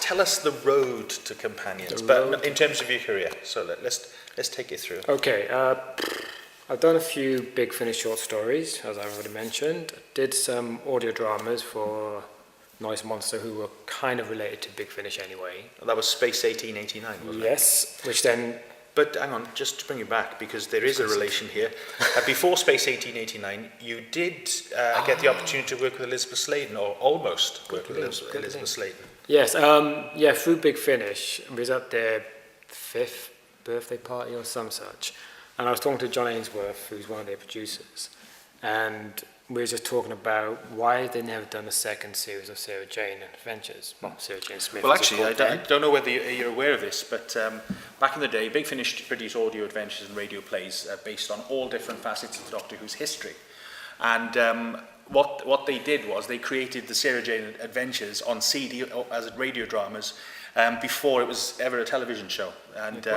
tell us the road to Companions, but in terms of your career. So let's take it through. Okay, I've done a few Big Finish short stories, as I've already mentioned. Did some audio dramas for Noise Monster, who were kind of related to Big Finish anyway. That was Space 1889, wasn't it? Yes, which then... But hang on, just to bring you back, because there is a relation here. Before Space 1889, you did get the opportunity to work with Elizabeth Sladen, or almost work with Elizabeth Sladen. Yes, through Big Finish, we was at their 5th birthday party or some such, and I was talking to John Ainsworth, who's one of their producers, and we were just talking about why they never done a second series of Sarah Jane Adventures. Well, Sarah Jane Smith. Well, actually, I don't know whether you're aware of this, but back in the day, Big Finish produced audio adventures and radio plays based on all different facets of Doctor Who's history. And what they did was they created the Sarah Jane Adventures on CD as radio dramas before it was ever a television show. And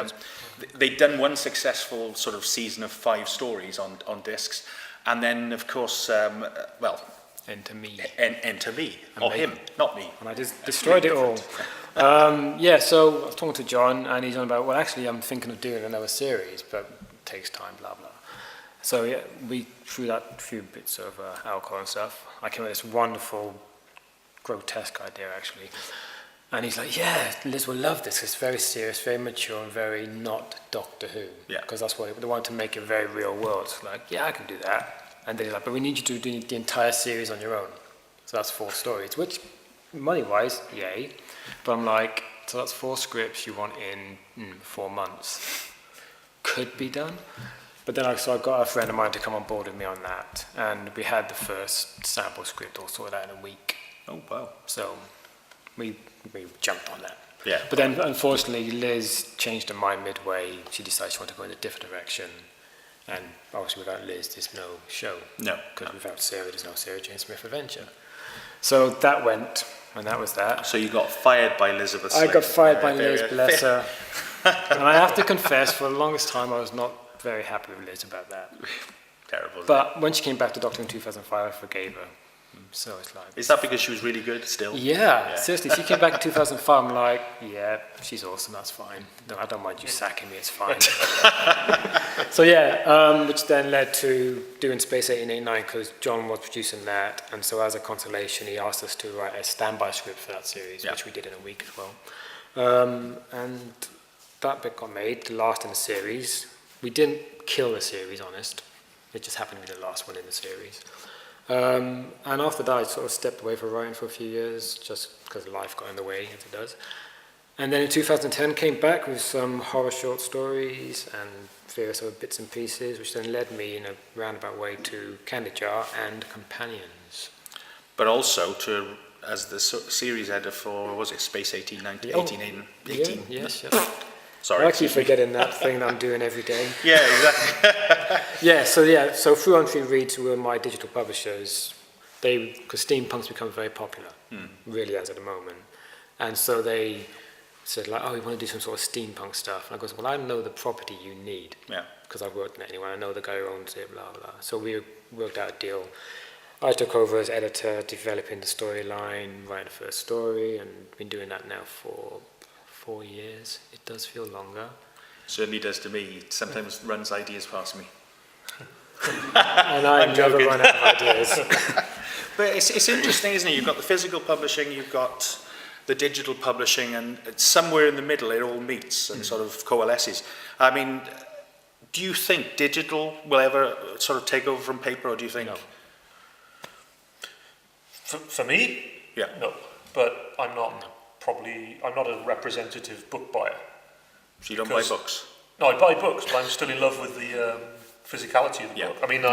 they'd done one successful sort of season of 5 stories on discs. And then, of course, Enter Me. Enter Me. Or him, not me. And I just destroyed it all. So I was talking to John, and he's on about, well, actually, I'm thinking of doing another series, but it takes time, blah, blah. So, yeah, we threw that few bits of alcohol and stuff. I came up with this wonderful, grotesque idea, actually. And he's like, yeah, Liz will love this. It's very serious, very mature, and very not Doctor Who. Yeah. Because that's what they wanted to make it very real world. So like, yeah, I can do that. And then he's like, but we need you to do the entire series on your own. So that's 4 stories, which, money-wise, yay. But I'm like, so that's 4 scripts you want in 4 months. Could be done. But then I got a friend of mine to come on board with me on that. And we had the first sample script all sorted out in a week. Oh, wow. So we jumped on that. Yeah. But then, unfortunately, Liz changed her mind midway. She decided she wanted to go in a different direction. And obviously, without Liz, there's no show. No. Because without Sarah, there's no Sarah Jane Smith Adventure. So that went, and that was that. So you got fired by Elizabeth Sladen. I got fired by Liz, bless her. And I have to confess, for the longest time, I was not very happy with Liz about that. Terrible. But when she came back to Doctor in 2005, I forgave her. So it's like... Is that because she was really good still? Yeah, seriously. She came back in 2005. I'm like, yeah, she's awesome. That's fine. I don't mind you sacking me. It's fine. So yeah, which then led to doing Space 1889 because John was producing that, and so as a consolation, he asked us to write a standby script for that series, which we did in a week as well. And that bit got made, the last in the series. We didn't kill the series, honest. It just happened to be the last one in the series. And after that, I sort of stepped away from writing for a few years, just because life got in the way, as it does. And then in 2010, came back with some horror short stories and various other bits and pieces, which then led me in a roundabout way to Candy Jar and Companions. But also to, as the series editor for, was it Space 18? Yes. Sorry. I keep forgetting that thing that I'm doing every day. Yeah, exactly. So Through On-Tree Reads were my digital publishers. Because steampunk's become very popular, really as at the moment. And so they said, like, oh, we want to do some sort of steampunk stuff. And I goes, well, I know the property you need. Yeah. Because I've worked in it anyway. I know the guy who owns it, blah, blah. So we worked out a deal. I took over as editor, developing the storyline, writing the first story, and been doing that now for 4 years. It does feel longer. Certainly does to me. It sometimes runs ideas past me. And I never run out of ideas. But it's interesting, isn't it? You've got the physical publishing, you've got the digital publishing, and somewhere in the middle it all meets and sort of coalesces. I mean, do you think digital will ever sort of take over from paper, or do you think... No. For me? Yeah. No. But I'm not a representative book buyer. So you don't buy books? No, I buy books, but I'm still in love with the physicality of the book. I mean,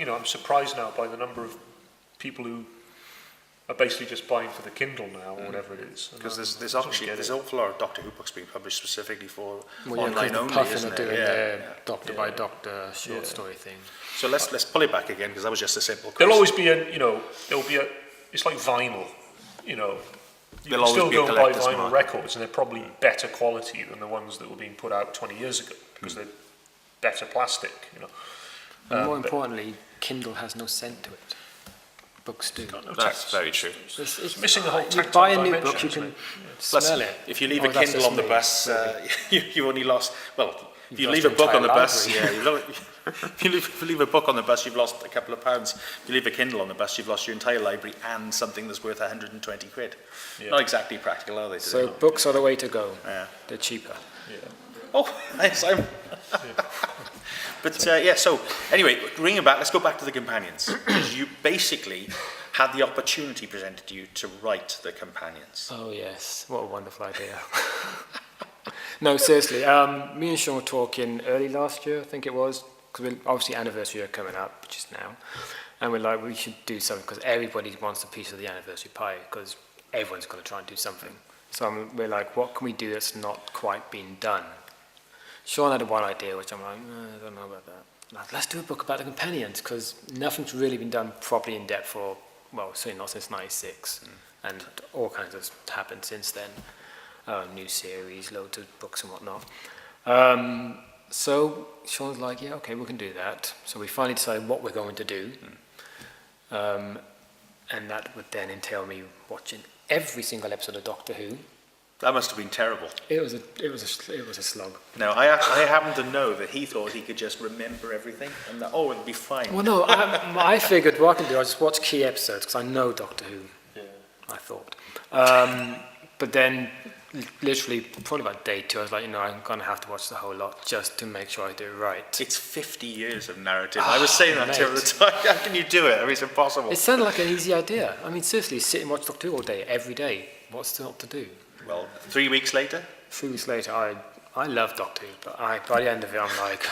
I'm surprised now by the number of there's basically just buying for the Kindle now, or whatever it is. Because there's an awful lot of Doctor Who books being published specifically for online only, isn't it? Doing their doctor by doctor short story thing. So let's pull it back again, because that was just a simple question. There'll always be it's like vinyl, you can still go and buy vinyl records, and they're probably better quality than the ones that were being put out 20 years ago, because they're better plastic, And more importantly, Kindle has no scent to it. books do. Got no That's text. very true. It's missing the whole you tactile buy a new dimension, book, you isn't can it? Plus, smell it. if you leave a Oh, that's Kindle just on the me. bus, you only lost, well, if you lost leave a your book on the entire bus, library. if you leave a book on the bus, you've lost a couple of pounds. If you leave a Kindle on the bus, you've lost your entire library and something that's worth 120 quid. Yeah. Not exactly practical, are they? So Today? books are the way to go. Yeah. They're cheaper. Yeah. Oh, nice. But so anyway, bringing it back, let's go back to the companions. Because you basically had the opportunity presented to you to write the companions. Oh yes, what a wonderful idea. No, seriously, me and Sean were talking early last year, I think it was, because we're obviously anniversary are coming up, which is now, and we're like, we should do something, because everybody wants a piece of the anniversary pie, because everyone's going to try and do something. So we're like, what can we do that's not quite been done? Sean had one idea, which I'm like, I don't know about that. Like, let's do a book about the companions, because nothing's really been done properly in depth for, well, certainly not since '96, and all kinds of happened since then. New series, loads of books and whatnot. So Sean's like, yeah, okay, we can do that. So we finally decided what we're going to do. And that would then entail me watching every single episode of Doctor Who. That must have been terrible. It was a slog. No, I happen to know that he thought he could just remember everything and that, it'd be fine. Well, no, I figured what I can do, I just watch key episodes because I know Doctor Who. Yeah. I thought. But then, literally, probably about day 2, I was like, I'm going to have to watch the whole lot just to make sure I do it right. It's 50 years of narrative. I was saying that to him at the time. How can you do it? I mean, it's impossible. It sounded like an easy idea. I mean, seriously, sit and watch Doctor Who all day, every day. What's not to do? Well, 3 weeks later? 3 weeks later, I love Doctor Who, but by the end of it, I'm like...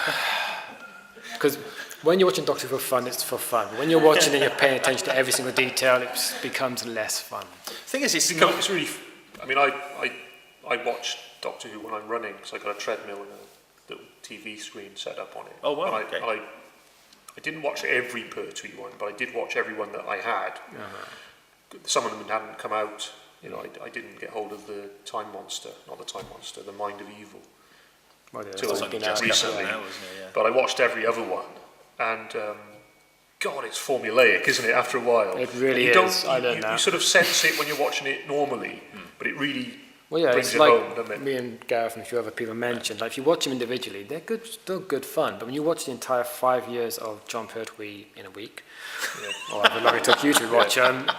Because when you're watching Doctor Who for fun, it's for fun. But when you're watching and you're paying attention to every single detail, it becomes less fun. The thing is, it's really... I mean, I watch Doctor Who when I'm running, because I got a treadmill and a little TV screen set up on it. Oh, wow, and okay. I didn't watch every Pertwee one, but I did watch every one that I had. Some of them hadn't come out. I didn't get hold of the Time Monster, not the Time Monster, the Mind of Evil, Well, yeah, till it's only been out recently. now, isn't it? Yeah. But I watched every other one, and God, it's formulaic, isn't it? After a while, It really you is. I learned you that. sort of sense it when you're watching it normally, but it really Well, yeah, brings it's it like home, doesn't it? me and Gareth and a few other people mentioned. Like, if you watch them individually, they're good, still good fun. But when you watch the entire 5 years of Jon Pertwee in a week, or however long it took you to watch them,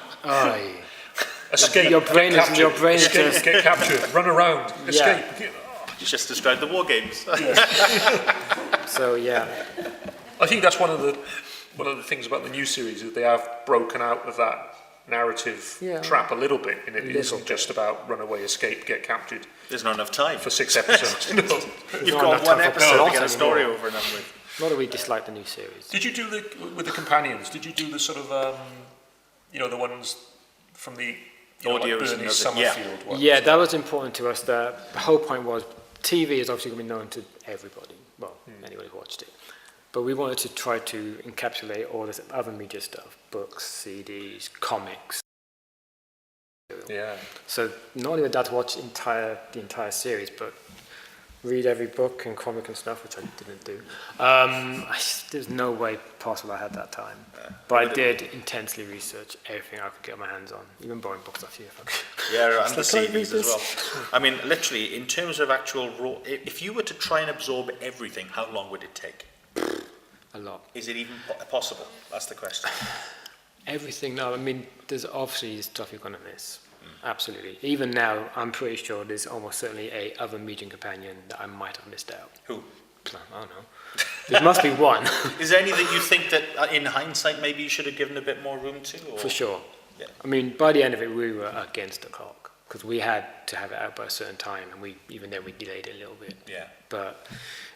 Escape. Your brain get is- captured, your brain is escape, just- get captured. Run around. Escape. You just described the war games. so yeah. I think that's one of the things about the new series is they have broken out of that narrative trap a little bit, and it isn't just about run away, escape, get captured There's not enough time. for 6 episodes. No. You've not got enough one time for episode to plot get a story anymore. over and done with. Not that we dislike the new series. Did you do with the companions? Did you do the sort of the ones from the Audios like and Bernie other- Summerfield ones? Yeah, that was important to us. The whole point was TV is obviously going to be known to everybody. Well, anybody who watched it. But we wanted to try to encapsulate all this other media stuff: books, CDs, comics. Yeah. So not only would I watch the entire series, but read every book and comic and stuff, which I didn't do. There's no way possible I had that time. But I did intensely research everything I could get my hands on, even borrowing books off you if I could. Yeah, and the Can I read CDs as this? well. I mean, literally, in terms of actual raw, if you were to try and absorb everything, how long would it take? A lot. Is it even possible? That's the question. Everything, no, I mean, there's obviously stuff you're going to miss. Absolutely. Even now, I'm pretty sure there's almost certainly a other medium companion that I might have missed out. Who? I don't know. There must be one. Is there any that you think that, in hindsight, maybe you should have given a bit more room to? Or? For sure. Yeah. I mean, by the end of it, we were against the clock because we had to have it out by a certain time, and even then we delayed it a little bit. Yeah. But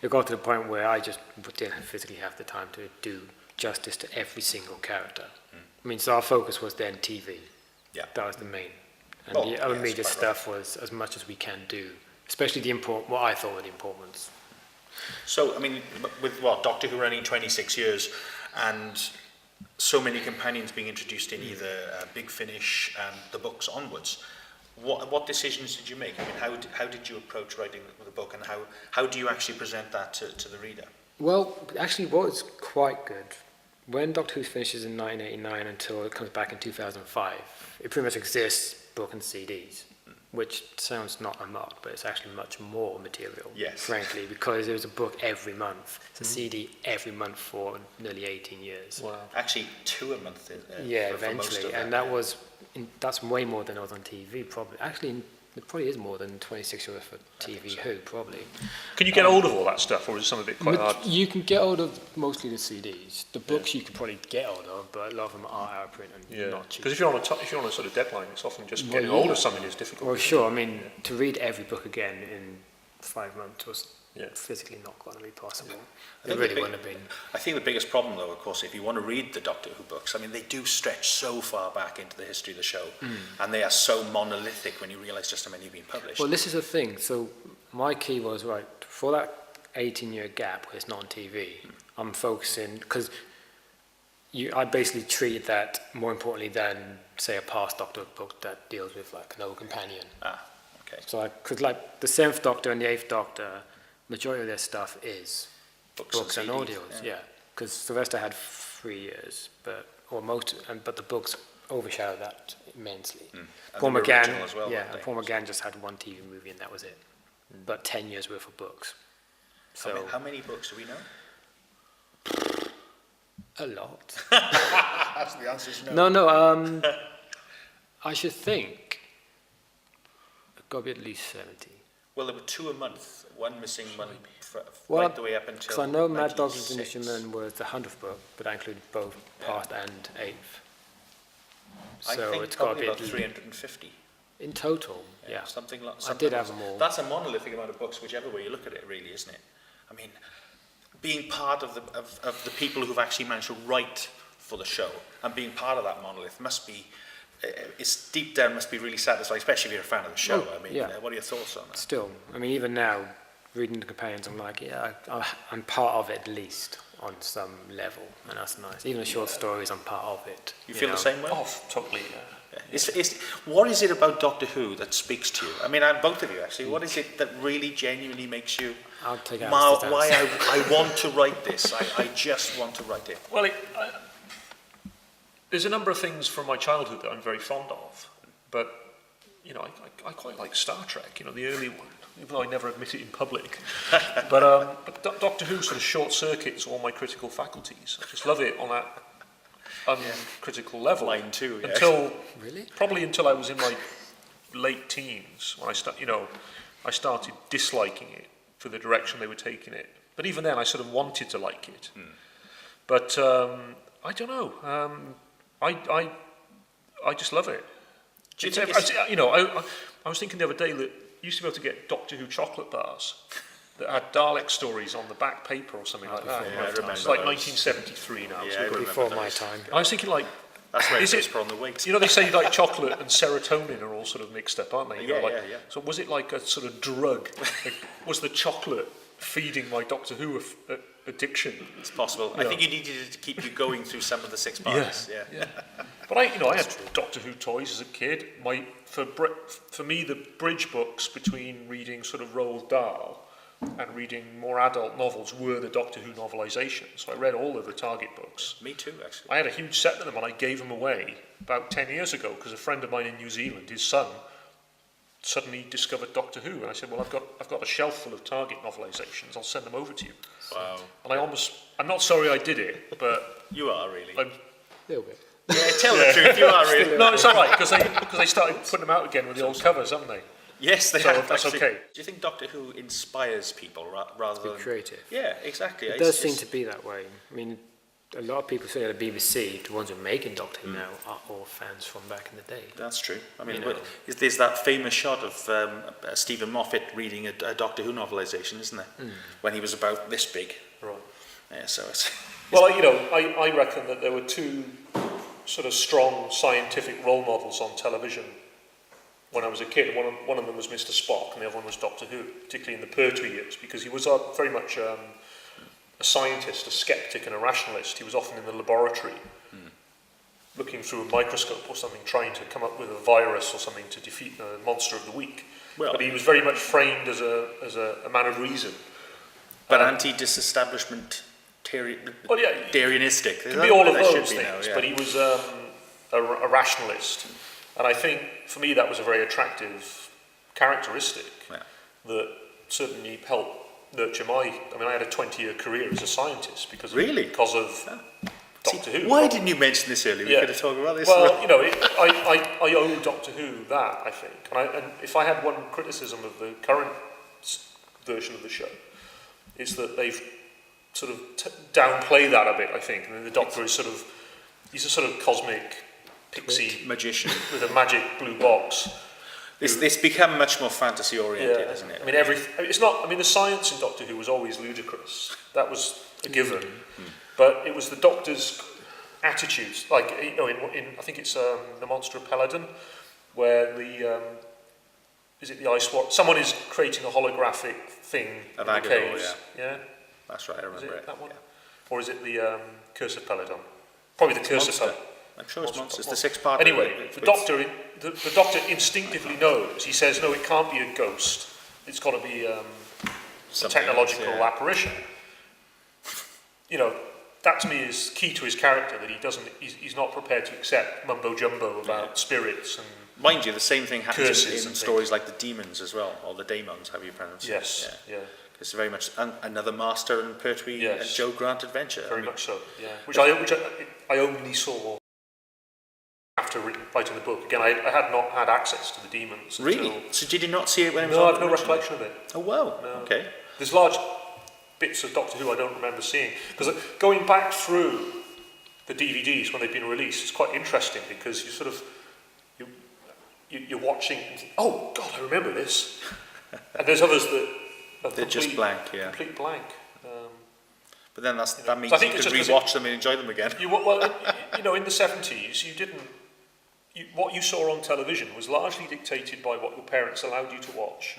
it got to the point where I just didn't physically have the time to do justice to every single character. I mean, so our focus was then TV. Yeah. That was the main. And Well, the other yeah, media that's quite stuff was as much as we can do, especially what I thought were the important ones. So, I mean, with Doctor Who running 26 years and so many companions being introduced in either Big Finish and the books onwards, what decisions did you make? I mean, how did you approach writing the book, and how do you actually present that to the reader? Well, actually what was quite good when Doctor Who finishes in 1989 until it comes back in 2005, it pretty much exists, book and CDs, which sounds not a mark, but it's actually much more material, Yes. frankly, because there was a book every month. It's a CD every month for nearly 18 years. Wow. Actually, 2 a month. Yeah, for most eventually, of and that's way more than it was on TV, probably. Actually, it probably is more than 26 euros for TV Who, probably. Can you get hold of all that stuff, or is some of it quite hard? You can get hold of mostly the CDs. The books you could probably get hold of, but a lot of them are out of print and not cheap. Because if you're on a sort of deadline, it's often just getting Well, hold yeah. of something is difficult. Well, sure. I mean, to read every book again in 5 months was Yeah. physically not going to be possible. I It think really the wouldn't have been. I think the biggest problem, though, of course, if you want to read the Doctor Who books, I mean, they do stretch so far back into the history of the show, and they are so monolithic when you realise just how many have been published. Well, this is the thing. So my key was, right, for that 18-year gap where it's not on TV, I'm focusing, because I basically treated that more importantly than, say, a past Doctor book that deals with, like, an old companion. Okay. So, because, like, the 7th Doctor and the 8th Doctor, majority of their stuff is books and CDs, audios, yeah. Because Sylvester had 3 years, but the books overshadowed that immensely. And Paul they were McGann, original as well, yeah, weren't they? Paul McGann just had one TV movie and that was it. But 10 years worth of books. So How many books do we know? a lot. That's the answer is no. No, I should think it's got to be at least 70. Well, there were 2 a month, one missing one Well, right the way up until because I know Mad Dogs and 96. Instrument was the 100th book, but that included both past and 8th. I So think it's got to probably be about at least 350. in total. Yeah, Something like I did have them all. That's a monolithic amount of books, whichever way you look at it, really, isn't it? I mean, being part of the people who've actually managed to write for the show and being part of that monolith must be, it's deep down must be really satisfying, especially if you're a fan of the show. Oh, I mean, yeah. What are your thoughts on that? Still, I mean, even now, reading the companions, I'm like, yeah, I'm part of it at least on some level, and that's nice. Even the short stories, I'm part of it. You feel know? the same way? Oh, totally. What is it about Doctor Who that speaks to you? I mean, both of you actually. What is it that really genuinely makes you? I'll take out Why I want to write this? I just want to write it. Well, there's a number of things from my childhood that I'm very fond of, but you know, I quite like Star Trek. You know, the early one, even though I never admit it in public. But Doctor Who sort of short circuits all my critical faculties. I just love it on that uncritical level. Mine too. Yeah. Probably until I was in my late teens when I started disliking it for the direction they were taking it. But even then, I sort of wanted to like it. But I don't know. I just love it. Do you think I was thinking the other day that you used to be able to get Doctor Who chocolate bars that had Dalek stories on the back paper or something like that. I remember It's like those. 1973 now. Yeah, so I remember before those. my time. I was thinking like, That's where Is it's it- put on the weight. you know, they say like chocolate and serotonin are all sort of mixed up, aren't they? You know, Yeah, like, yeah. So was it like a sort of drug? Like, was the chocolate feeding my Doctor Who addiction? It's possible. I Yeah. think you needed it to keep you going through some of the 6 parts. Yeah. But I had Doctor Who toys as a kid. For me, the bridge books between reading sort of Roald Dahl and reading more adult novels were the Doctor Who novelisations. So I read all of the Target books. Me too, actually. I had a huge set of them and I gave them away about 10 years ago because a friend of mine in New Zealand, his son, suddenly discovered Doctor Who, and I said, well, I've got a shelf full of Target novelisations. I'll send them over to you. Wow. And I'm not sorry I did it, but You are really. I'm, A little bit. Yeah, tell the truth. You are really. no, it's all right because they started putting them out again with the old covers, haven't they? Yes, they So have. that's actually. okay. Do you think Doctor Who inspires people rather Be than creative. Yeah, exactly. It does seem to be that way. I mean, a lot of people say at the BBC, the ones who are making Doctor Who now, are all fans from back in the day. That's true. I mean, You know. there's that famous shot of Stephen Moffat reading a Doctor Who novelisation, isn't there? When he was about this big. Right. Yeah, so it's. Well, you know, I reckon that there were two sort of strong scientific role models on television when I was a kid. One of them was Mr. Spock, and the other one was Doctor Who, particularly in the Pertwee years, because he was very much a scientist, a skeptic, and a rationalist. He was often in the laboratory, looking through a microscope or something, trying to come up with a virus or something to defeat the monster of the week. Well- but he was very much framed as a man of reason. But anti-disestablishment Darianistic. It can be all of those things, but he was a rationalist. And I think, for me, that was a very attractive characteristic that certainly helped nurture I had a 20-year career as a scientist because of Doctor Who. Why didn't you mention this earlier? We could have talked about this. Well, I owe Doctor Who that, I think. And if I had one criticism of the current version of the show, it's that they've sort of downplayed that a bit, I think. And then the Doctor is he's a sort of cosmic pixie magician with a magic blue box. It's become much more fantasy oriented, isn't it? It's not. The science in Doctor Who was always ludicrous. That was a given. But it was the Doctor's attitudes, like in I think it's the Monster of Peladon, where is it the Ice Watch? Someone is creating a holographic thing in the caves. Yeah. That's right. I remember it. That one, or is it the Curse of Peladon? Probably the Curse of Peladon. I'm sure it's Monster. It's the 6-part. Anyway, the Doctor instinctively knows. He says, no, it can't be a ghost. It's got to be a technological apparition. That to me is key to his character, that he's not prepared to accept mumbo jumbo about spirits and mind you, the same thing happens in stories things. Like the Demons as well, or the Daemons, how you pronounce it. Yes, yeah. It's very much another Master and Pertwee and Joe Grant adventure. Very much so, yeah. Which I only saw after writing the book. Again, I had not had access to the Demons. Really? So did you not see it when it was No, on I have no recollection of it. Oh, wow. No. Okay. There's large bits of Doctor Who I don't remember seeing. Because going back through the DVDs when they've been released, it's quite interesting because you sort of, you're watching and think, oh, God, I remember this. And there's others that are they're just blank, complete blank. But then that means you could rewatch them and enjoy them again. In the 70s, you didn't. What you saw on television was largely dictated by what your parents allowed you to watch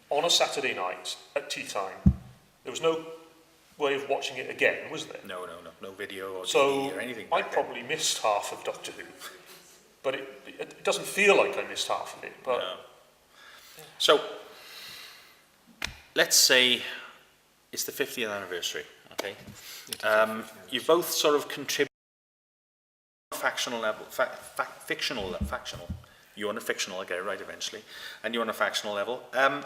on a Saturday night at tea time. There was no way of watching it again, was there? No video or DVD or anything. I probably missed half of Doctor Who, but it doesn't feel like I missed half of it. But no. So let's say it's the 50th anniversary. Okay, you both sort of contribute on a factional level, fictional. You on a fictional, I'll get it right eventually, and you on a factional level. Are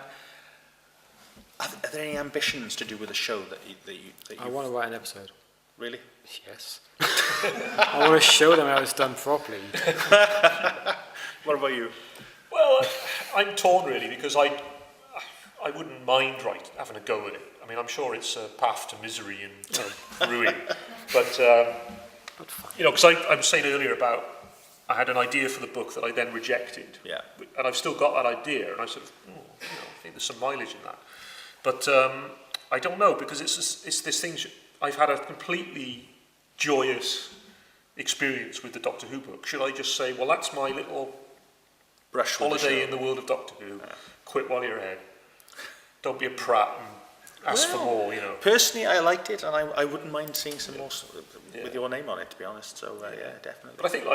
there any ambitions to do with the show that you I want to write an episode. Really? Yes. I want to show them how it's done properly. What about you? Well, I'm torn really because I wouldn't mind having a go at it. I'm sure it's a path to misery and ruin, but because I was saying earlier about I had an idea for the book that I then rejected, and I've still got that idea, and I sort of, I think there's some mileage in that, but I don't know because it's this thing. I've had a completely joyous experience with the Doctor Who book. Should I just say, well, that's my little brush holiday in the world of Doctor Who? Yeah. Quit while you're ahead. Don't be a prat and ask for more, Personally, I liked it, and I wouldn't mind seeing some more with your name on it, to be honest. So, definitely. But I think,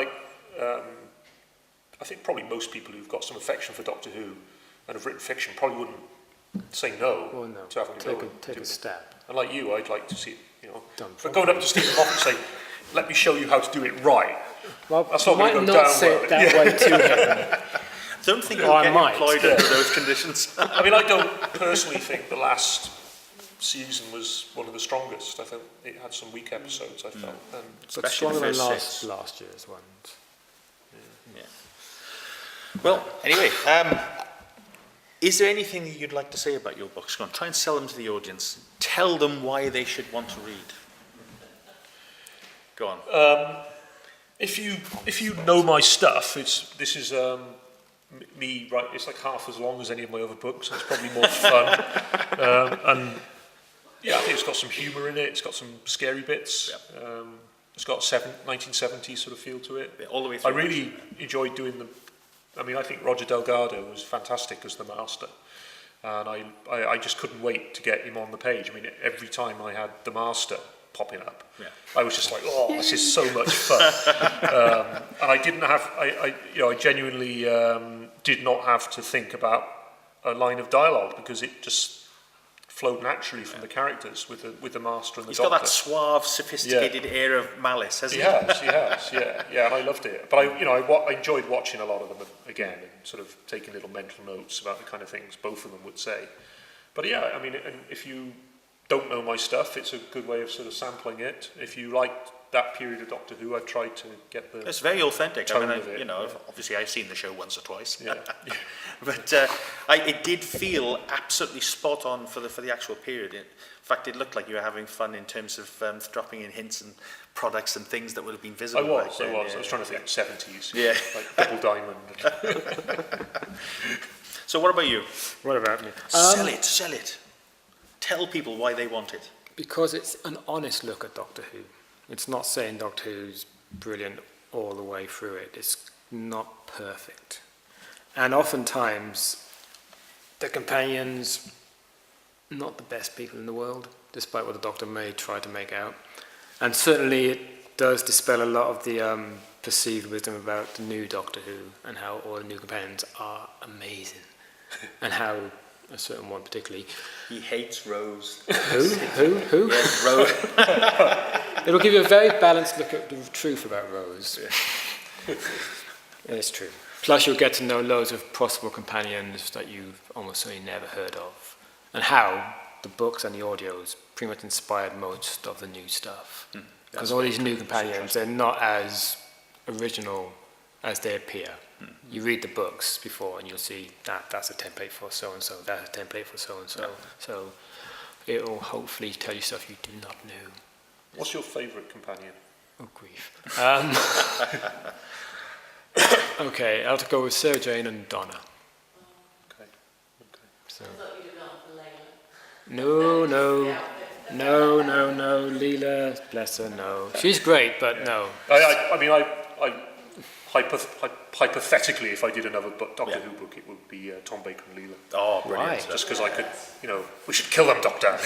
I think probably most people who've got some affection for Doctor Who and have written fiction probably wouldn't say no, to having take a step. And like you, I'd like to see it, but going up to Stephen Moffat and say, let me show you how to do it right. Well, that's not going to go down say well. It that way to him. I don't think I'll get employed under those conditions. I don't personally think the last season was one of the strongest. I think it had some weak episodes, I felt. But stronger than last year's ones. Yeah. Well, anyway, is there anything that you'd like to say about your books? Go on, try and sell them to the audience. Tell them why they should want to read. Go on. If you know my stuff, this is me, right? It's like half as long as any of my other books, so it's probably more fun. And I think it's got some humour in it. It's got some scary bits. Yep. It's got a 1970s sort of feel to it. Yeah, all the way through. I really enjoyed doing them. I think Roger Delgado was fantastic as the Master, and I just couldn't wait to get him on the page. Every time I had the Master popping up, I was just like, oh, this is so much fun. And I didn't have, I genuinely did not have to think about a line of dialogue because it just flowed naturally from the characters with the Master and the He's Doctor. got that suave, sophisticated air of malice, hasn't He has, yeah, and I loved it. But I enjoyed watching a lot of them again and sort of taking little mental notes about the kind of things both of them would say. But yeah, I mean, and if you don't know my stuff, it's a good way of sort of sampling it. If you liked that period of Doctor Who, I've tried to get the It's very authentic. tone I mean, of it, obviously I've seen the show once or twice. Yeah. But it did feel absolutely spot on for the actual period. In fact, it looked like you were having fun in terms of dropping in hints and products and things that would have been visible. I was trying to think 70s. Yeah. Like Double Diamond. So what about you? What about me? Sell it. Tell people why they want it. Because it's an honest look at Doctor Who. It's not saying Doctor Who's brilliant all the way through it. It's not perfect. And oftentimes, the companions, not the best people in the world, despite what the Doctor may try to make out. And certainly it does dispel a lot of the perceived wisdom about the new Doctor Who and how all the new companions are amazing. And how a certain one particularly. He hates Rose. Who? Yes, Rose. It'll give you a very balanced look at the truth about Rose. Yeah. It's true. Plus you'll get to know loads of possible companions that you've almost certainly never heard of. And how the books and the audios pretty much inspired most of the new stuff. Because all these new companions, they're not as original as they appear. You read the books before and you'll see that's a template for so-and-so, that's a template for so-and-so. Yeah. So it'll hopefully tell you stuff you do not know. What's your favourite companion? Oh, grief. Okay, I'll have to go with Sarah Jane and Donna. Okay. So. I thought you did not for Layla. No, Leela, bless her, no. She's great, but no. Hypothetically, if I did another Doctor Who book, it would be Tom Baker and Leela. Oh, brilliant. Right. Just because I could, we should kill them, Doctor,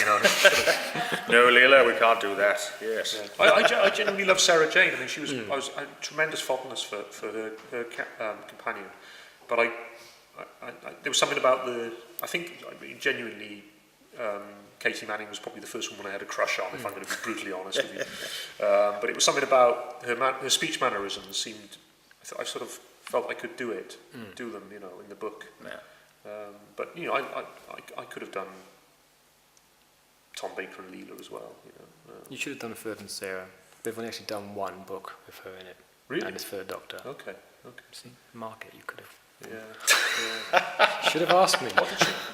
No, Leela, we can't do that. Yes. Yeah. I genuinely love Sarah Jane. I mean, I was a tremendous fondness for her companion. But there was something about genuinely, Katie Manning was probably the first woman I had a crush on, if I'm going to be brutally honest with you. But it was something about her speech mannerisms seemed, I sort of felt I could do them, in the book. Yeah. But I could have done Tom Baker and Leela as well. You should have done a third than Sarah. They've only actually done one book with her in it. Really? And it's for the Doctor. Okay. See, mark it, you could have. Yeah. Should have asked me.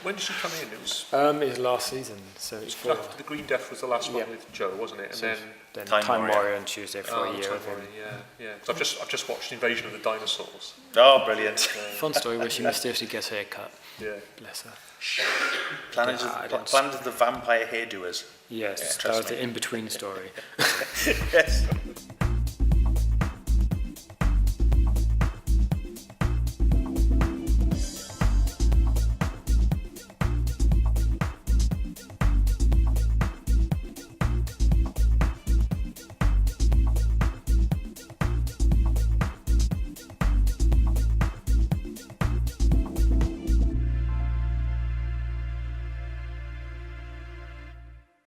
When did she come in? It was It was last season, so it's for the Green Death was the last one with Joe, wasn't it? And then Time Time Warrior. Warrior on Tuesday for a year. Time Warrior, yeah. 'Cause I've just watched Invasion of the Dinosaurs. Oh, brilliant. Fun story where she mysteriously gets her hair cut. Yeah. Bless her. Planet of the Vampire Hairdoers. Yes, Yeah, that trust was the in-between story. Yes.